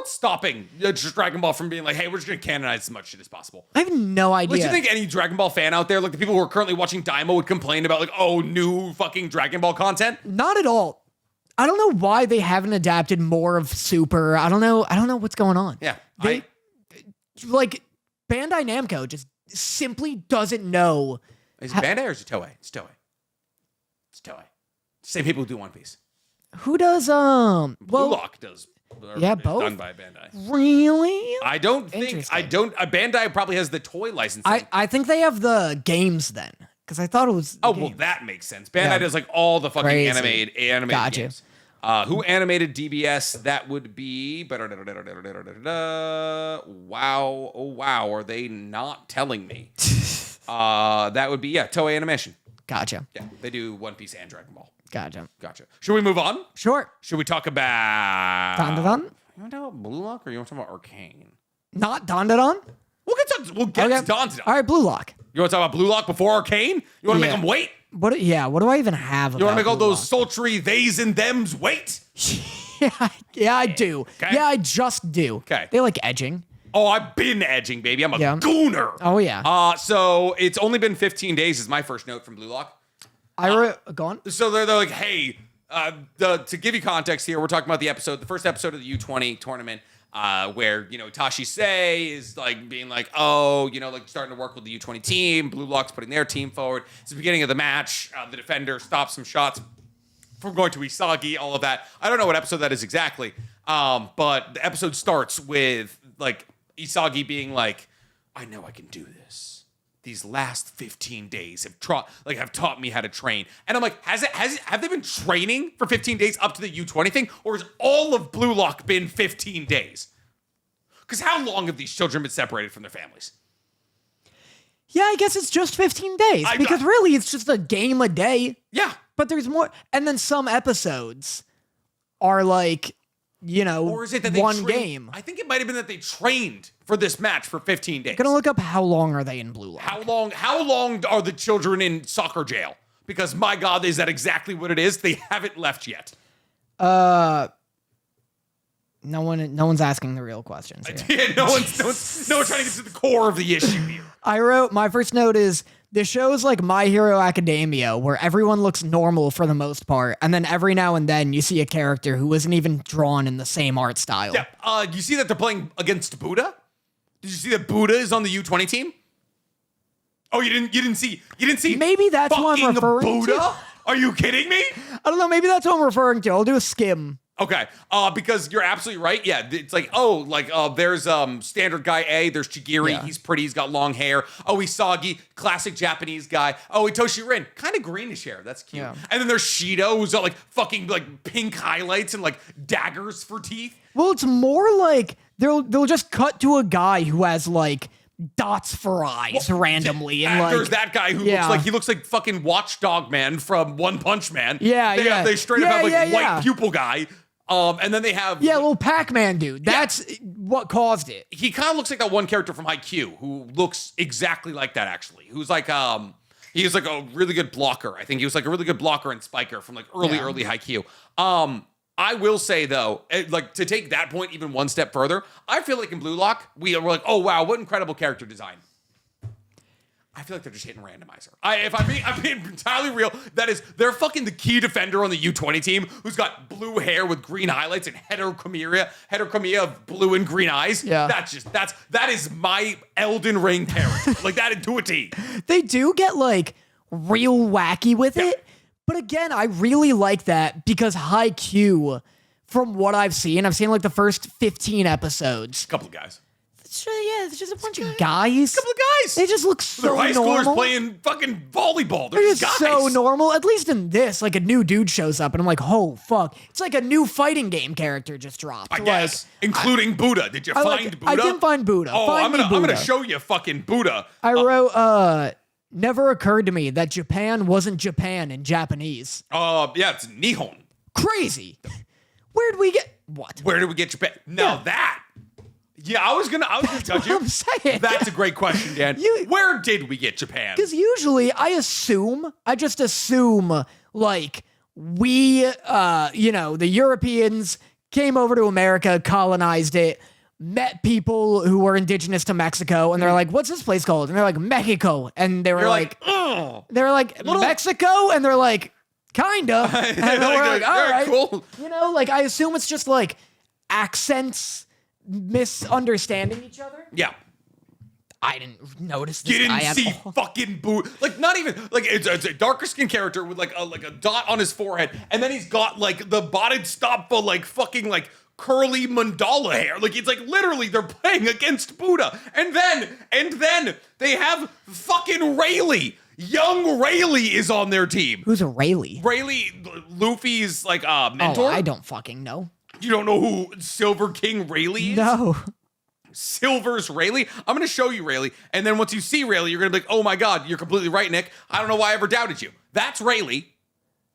what's stopping just Dragon Ball from being like, hey, we're just going to canonize as much shit as possible? I have no idea. Like, do you think any Dragon Ball fan out there, like the people who are currently watching Daima, would complain about like, oh, new fucking Dragon Ball content? Not at all. I don't know why they haven't adapted more of Super. I don't know what's going on. Yeah. Like Bandai Namco just simply doesn't know. Is it Bandai or is it Toei? It's Toei. It's Toei. Same people who do One Piece. Who does Blue Lock does. Yeah, is both. done by Bandai. Really? I don't think. Bandai probably has the toy licensing. I think they have the games then, because I thought it was. Oh well, that makes sense. Bandai does like all the fucking animated gotcha. games. Who animated DBS? That would be. Wow! Oh wow! Are they not telling me? That would be Toei Animation. Gotcha. Yeah, they do One Piece and Dragon Ball. Gotcha. Should we move on? Sure. Should we talk about Don? You want to talk about Blue Lock or you want to talk about Arcane? Not Don. We'll get to Don. All right, Blue Lock. You want to talk about Blue Lock before Arcane? You want to make them wait? What? Yeah. What do I even have? You want to make all those sultry theys and thems wait? yeah, I do. Okay. Yeah, I just do. Okay. They like edging. Oh, I've been edging, baby. I'm a gooner. Oh yeah. So it's only been 15 days. Is my first note from Blue Lock. Go on. So they're like, hey, to give you context here, we're talking about the first episode of the U20 tournament, where, Tashi Sei is like being like, oh, like starting to work with the U20 team. Blue Lock's putting their team forward. It's the beginning of the match. The defender stops some shots from going to Isagi, all of that. I don't know what episode that is exactly. But the episode starts with like Isagi being like, I know I can do this. These last 15 days have taught me how to train. And I'm like, have they been training for 15 days up to the U20 thing? Or has all of Blue Lock been 15 days? Because how long have these children been separated from their families? Yeah, I guess it's just 15 days. Because really, it's just a game a day. Yeah. But there's more. And then some episodes are like, or is it that they one game? I think it might have been that they trained for this match for 15 days. Gonna look up how long are they in Blue Lock. How long are the children in soccer jail? Because my God, is that exactly what it is? They haven't left yet. No one's asking the real questions here. Yeah, no one's trying to get to the core of the issue here. I wrote, my first note is, the show's like My Hero Academia, where everyone looks normal for the most part, and then every now and then you see a character who isn't even drawn in the same art style. Yeah, you see that they're playing against Buddha? Did you see that Buddha is on the U20 team? Oh, you didn't see. Maybe that's what I'm referring Buddha? to. Are you kidding me? I don't know. Maybe that's what I'm referring to. I'll do a skim. Okay, because you're absolutely right. Yeah, it's like, there's standard guy A, there's Chigiri, he's pretty, he's got long hair. Oh, Isagi, classic Japanese guy. Oh, Itoshi Rin, kind of greenish hair, that's cute. Yeah. And then there's Shido, who's got like fucking like pink highlights and like daggers for teeth. Well, it's more like they'll just cut to a guy who has like dots for eyes randomly, and there's that guy who looks like fucking Watchdog Man from One Punch Man. They straight up have white pupil guy. And then they have little Pac-Man dude. That's what caused it. He kind of looks like that one character from Haikyuu who looks exactly like that actually. Who's like he was like a really good blocker. I think he was like a really good blocker and spiker from like early Haikyuu. I will say though, like to take that point even one step further, I feel like in Blue Lock we're like, oh wow, what incredible character design. I feel like they're just hitting randomizer. If I'm being entirely real, they're fucking the key defender on the U20 team who's got blue hair with green highlights and heterochromia of blue and green eyes. Yeah. That is my Elden Ring character. Like that to a T. They do get like real wacky with it. But again, I really like that because Haikyuu, from what I've seen like the first 15 episodes. A couple of guys. It's just a bunch of guys. A couple of guys. They just look so normal. They're high schoolers playing fucking volleyball. They're just guys. So normal. At least in this, like a new dude shows up and I'm like, oh, fuck. It's like a new fighting game character just dropped. I guess. Including Buddha. Did you find Buddha? I didn't find Buddha. Oh, I'm gonna show you fucking Buddha. I wrote, never occurred to me that Japan wasn't Japan in Japanese. It's Nihon. Crazy. Where did we get what? Where did we get Japan? That. Yeah, I was gonna judge you. I'm saying. That's a great question, Dan. Where did we get Japan? Because usually I just assume like we, the Europeans came over to America, colonized it, met people who were indigenous to Mexico, and they're like, "What's this place called?" And they're like, "Mexico." And they were oh. they were like, "Mexico?" And they're like, "Kinda." And then we're like, "All right, cool." You know, like I assume it's just like accents misunderstanding each other. Yeah. I didn't notice this You guy didn't at see all. fucking like not even like it's a darker skinned character with like a dot on his forehead, and then he's got like the botted stop for like fucking like curly mandala hair. Like it's like literally they're playing against Buddha, and then they have fucking Rayleigh. Young Rayleigh is on their team. Who's a Rayleigh? Rayleigh, Luffy's like mentor. Oh, I don't fucking know. You don't know who Silver King Rayleigh is? No. Silver's Rayleigh. I'm going to show you Rayleigh, and then once you see Rayleigh, you're going to be like, oh my God, you're completely right, Nick. I don't know why I ever doubted you. That's Rayleigh.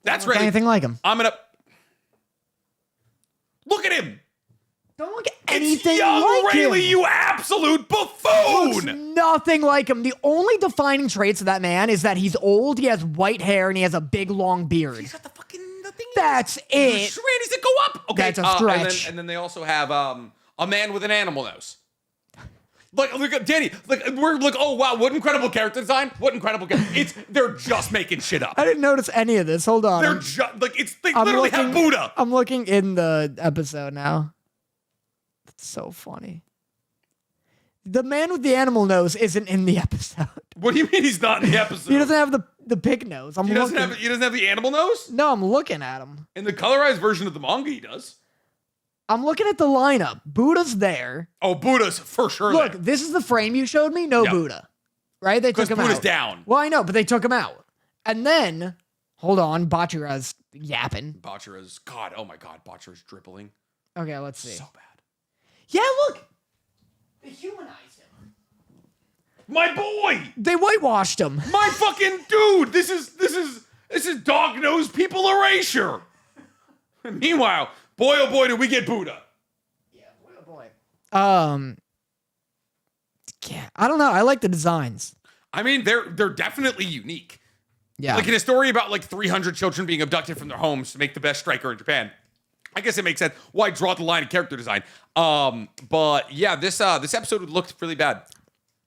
That's Rayleigh. Anything like him? I'm going to... Look at him. Don't look at anything It's young like Rayleigh, him. you absolute Looks buffoon. nothing like him. The only defining traits of that man is that he's old, he has white hair, and he has a big long beard. He's got the fucking... The thing That's the it. shreddies that go up. Okay, That's a stretch. And then they also have a man with an animal nose. Look at Danny. Oh wow, what incredible character design! What incredible they're just making shit up. I didn't notice any of this. Hold on. They're just they literally have Buddha. I'm looking in the episode now. That's so funny. The man with the animal nose isn't in the episode. What do you mean he's not in the episode? He doesn't have the pig nose. He doesn't have the animal nose? No, I'm looking at him. In the colorized version of the manga, he does. I'm looking at the lineup. Buddha's there. Oh, Buddha's for sure. Look, there. this is the frame you showed me. No Yeah. Buddha. Right? They took him Buddha's out. down. Well, I know, but they took him out. And then, hold on, Bachira's yapping. Bachira's oh my God, Bachira's dribbling. Okay, let's see. So bad. Yeah, look. They humanized him. My boy! They whitewashed him. My fucking dude! This is dog-nosed people erasure. Meanwhile, boy oh boy, did we get Buddha. Yeah, boy oh boy. Yeah, I don't know. I like the designs. I mean, they're definitely unique. Yeah. Like in a story about like 300 children being abducted from their homes to make the best striker in Japan. I guess it makes sense. Why draw the line of character design? But yeah, this episode looked really bad.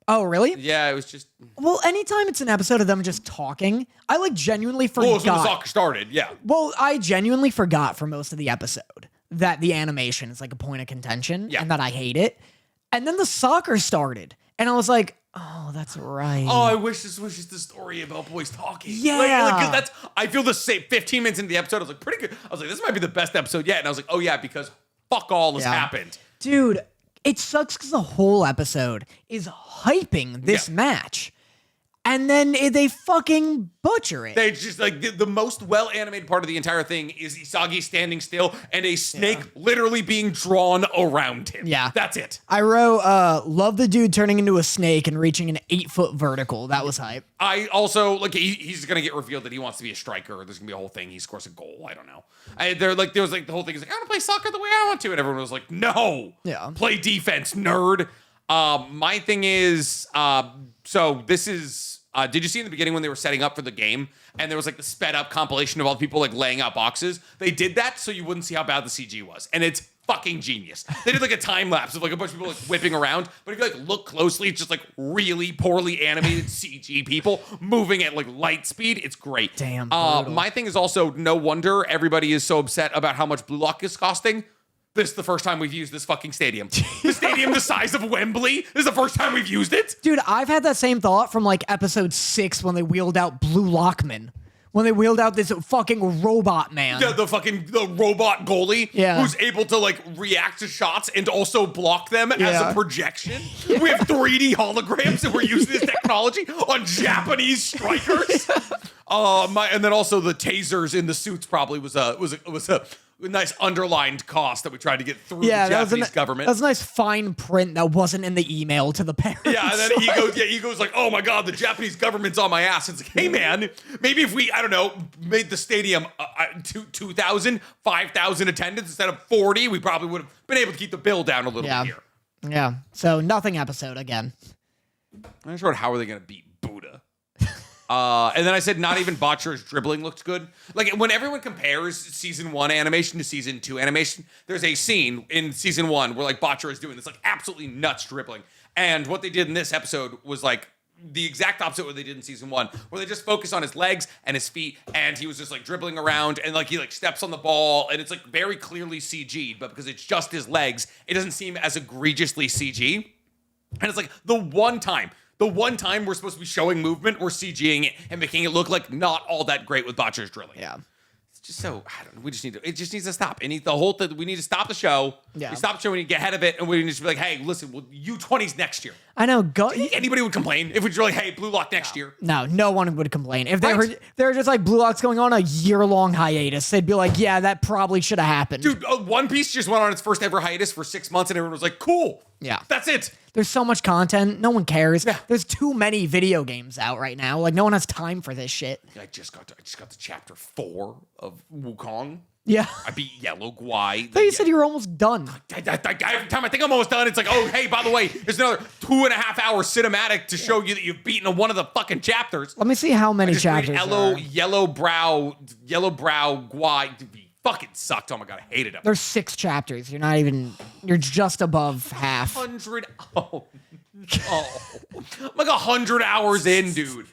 Oh, really? Yeah, it was just. Well, anytime it's an episode of them just talking, I like genuinely forgot. Oh, so the soccer started. Yeah. Well, I genuinely forgot for most of the episode that the animation is like a point of contention and that I hate it. And then the soccer started, and I was like, oh, that's right. Oh, I wish this was just a story about boys talking. Yeah. 'cause that's. I feel the same. 15 minutes into the episode, I was like, pretty good. I was like, this might be the best episode yet. And I was like, oh yeah, because fuck all has happened. Dude, it sucks because the whole episode is hyping this match. And then they fucking butcher it. They just like the most well animated part of the entire thing is Isagi standing still and a snake literally being drawn around him. Yeah. That's it. I wrote, love the dude turning into a snake and reaching an 8-foot vertical. That was hype. I also like he's gonna get revealed that he wants to be a striker. There's gonna be a whole thing. He scores a goal. I don't know. There was the whole thing is like, I want to play soccer the way I want to, and everyone was like, no, play defense, nerd. My thing is, so this is. Did you see in the beginning when they were setting up for the game and there was like the sped up compilation of all the people like laying out boxes? They did that so you wouldn't see how bad the CG was. And it's fucking genius. They did like a time lapse of like a bunch of people like whipping around. But if you like look closely, it's just like really poorly animated CG people moving at like light speed. It's great. Damn. My thing is also no wonder everybody is so upset about how much Blue Lock is costing. This is the first time we've used this fucking stadium. The stadium the size of Wembley. This is the first time we've used it. Dude, I've had that same thought from like episode 6 when they wheeled out Blue Lockman. When they wheeled out this fucking robot man. The robot goalie who's able to like react to shots and also block them as a projection. We have 3D holograms and we're using this technology on Japanese strikers. And then also the tasers in the suits probably was a nice underlined cost that we tried to get through the Japanese government. That was a nice fine print that wasn't in the email to the parents. Yeah, and then he goes like, oh my God, the Japanese government's on my ass. It's like, hey man, maybe if we, I don't know, made the stadium 2,000, 5,000 attendance instead of 40, we probably would have been able to keep the bill down a little bit here. Yeah, so nothing episode again. I'm not sure how are they going to beat Buddha. And then I said not even Botcher's dribbling looked good. Like when everyone compares season 1 animation to season 2 animation, there's a scene in season 1 where like Botcher is doing this like absolutely nuts dribbling. And what they did in this episode was like the exact opposite of what they did in season 1, where they just focus on his legs and his feet, and he was just like dribbling around, and like he like steps on the ball, and it's like very clearly CG'd, but because it's just his legs, it doesn't seem as egregiously CG. And it's like the one time we're supposed to be showing movement, we're CGing it and making it look like not all that great with Botcher's drilling. Yeah. Just so I don't know. It just needs to stop. We need to stop the show. Yeah. We stop the show. We need to get ahead of it, and we need to be like, hey, listen, well, U20's next year. I know. Anybody would complain if we were like, hey, Blue Lock next year. No one would complain if they Right. were just like Blue Lock's going on a year-long hiatus. They'd be like, yeah, that probably should have happened. Dude, One Piece just went on its first ever hiatus for 6 months, and everyone was like, cool. Yeah. That's it. There's so much content. No one cares. Yeah. There's too many video games out right now. Like no one has time for this shit. I just got to chapter 4 of Wukong. Yeah. I beat Yellow Guai. I thought you said you were almost done. Every time I think I'm almost done, it's like, oh, hey, by the way, there's another 2.5 hour cinematic to show you that you've beaten one of the fucking chapters. Let me see how many Just read chapters there are. Yellow brow Guai. Dude, he fucking sucked. Oh my god, I hated him. There's 6 chapters. You're just above half. 100. Oh no. I'm like 100 hours in, dude.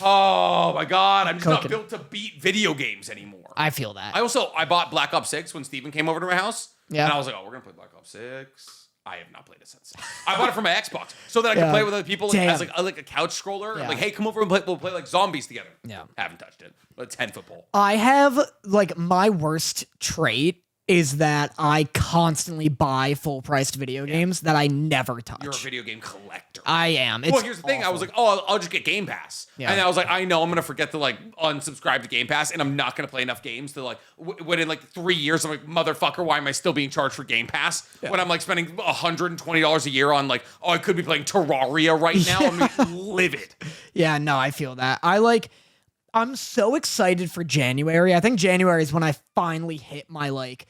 Oh my god, I'm just not built to beat video games anymore. I feel that. I bought Black Ops 6 when Steven came over to my house. Yeah. And I was like, oh, we're gonna play Black Ops 6. I have not played it since. I bought it for my Xbox so that I could play with other people as like a couch scroller. Yeah. Like, hey, come over and we'll play like zombies together. Yeah. Haven't touched it. A 10-foot pole. I have like my worst trait is that I constantly buy full-priced video games that I never touch. You're a video game collector. I am. Well, here's the thing. I was like, oh, I'll just get Game Pass. Yeah. And I was like, I know I'm going to forget to like unsubscribe to Game Pass, and I'm not going to play enough games to like, when in like 3 years, I'm like, motherfucker, why am I still being charged for Game Pass? Yeah. When I'm like spending $120 a year on like, oh, I could be playing Terraria right now. I'm like, livid. Yeah, no, I feel that. I'm so excited for January. I think January is when I finally hit my like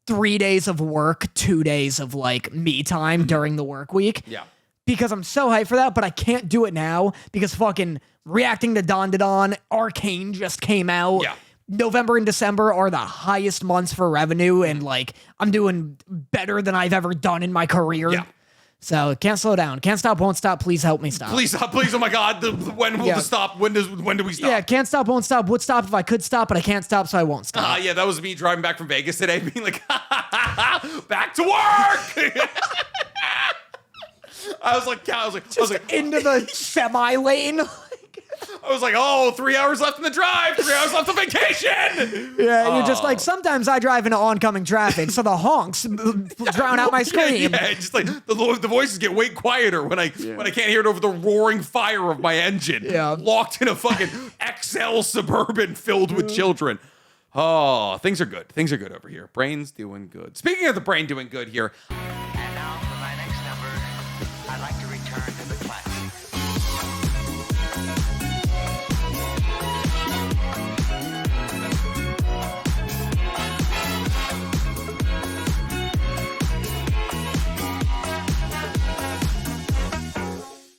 3 days of work, 2 days of like me time during the work week. Yeah. Because I'm so hyped for that, but I can't do it now because fucking reacting to Don Arcane just came out. Yeah. November and December are the highest months for revenue, and like I'm doing better than I've ever done in my career. Yeah. So can't slow down. Can't stop, won't stop. Please help me stop. Please stop, please. Oh my God. When will this stop? When do we stop? Yeah, can't stop, won't stop. Would stop if I could stop, but I can't stop, so I won't stop. Yeah, that was me driving back from Vegas today, being like, back to work. I was like, Into the semi lane. I was like, oh, 3 hours left in the drive, 3 hours left on vacation. Yeah, you're just like, sometimes I drive into oncoming traffic, so the honks drown out my scream. Yeah, just like the voices get way quieter when I can't hear it over the roaring fire of my engine. Yeah. Locked in a fucking XL Suburban filled with children. Oh, things are good. Things are good over here. Brain's doing good. Speaking of the brain doing good here,